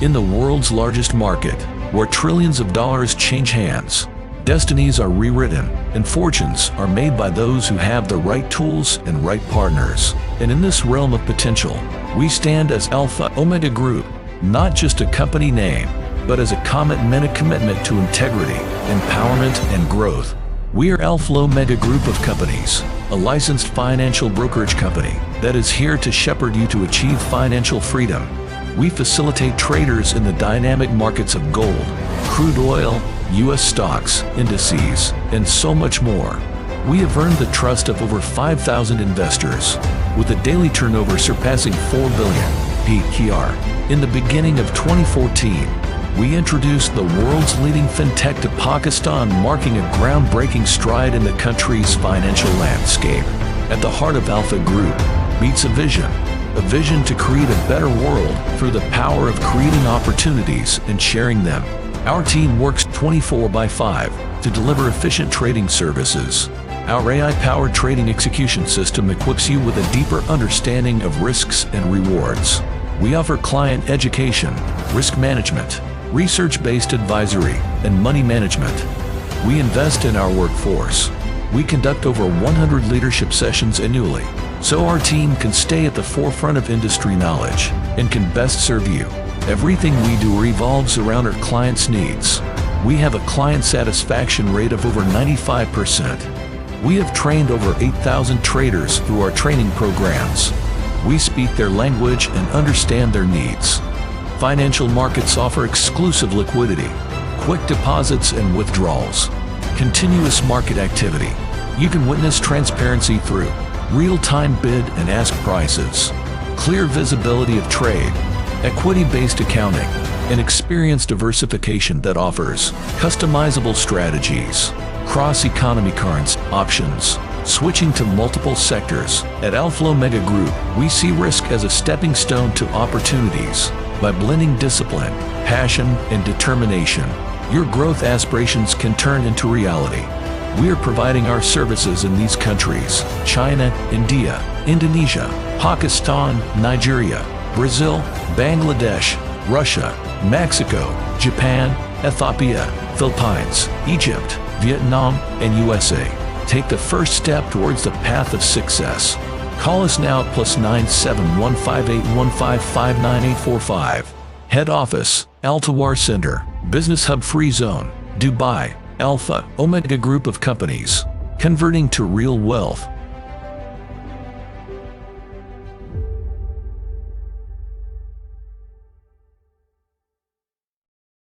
In the world's largest market, where trillions of dollars change hands, destinies are rewritten and fortunes are made by those who have the right tools and right partners. And in this realm of potential, we stand as Alpha Omega Group, not just a company name, but as a commitment to integrity, empowerment, and growth. We are Alpha Omega Group of Companies, a licensed financial brokerage company that is here to shepherd you to achieve financial freedom. We facilitate traders in the dynamic markets of gold, crude oil, U.S. stocks, indices, and so much more. We have earned the trust of over 5,000 investors, with a daily turnover surpassing 4 billion PKR. In the beginning of 2014, we introduced the world's leading fintech to Pakistan, marking a groundbreaking stride in the country's financial landscape. At the heart of Alpha Group beats a vision to create a better world through the power of creating opportunities and sharing them. Our team works 24/5 to deliver efficient trading services. Our AI-powered trading execution system equips you with a deeper understanding of risks and rewards. We offer client education, risk management, research-based advisory, and money management. We invest in our workforce. We conduct over 100 leadership sessions annually, so our team can stay at the forefront of industry knowledge and can best serve you. Everything we do revolves around our clients' needs. We have a client satisfaction rate of over 95%. We have trained over 8,000 traders through our training programs. We speak their language and understand their needs. Financial markets offer exclusive liquidity, quick deposits and withdrawals, continuous market activity. You can witness transparency through real-time bid and ask prices, clear visibility of trade, equity-based accounting, and experience diversification that offers customizable strategies, cross-economy currency options, switching to multiple sectors. At Alpha Omega Group, we see risk as a stepping stone to opportunities. By blending discipline, passion, and determination, your growth aspirations can turn into reality. We are providing our services in these countries: China, India, Indonesia, Pakistan, Nigeria, Brazil, Bangladesh, Russia, Mexico, Japan, Ethiopia, Philippines, Egypt, Vietnam, and USA. Take the first step towards the path of success. Call us now at +97 158 155 9845. Head Office, Altawar Center, Business Hub Free Zone, Dubai. Alpha Omega Group of Companies, converting to real wealth.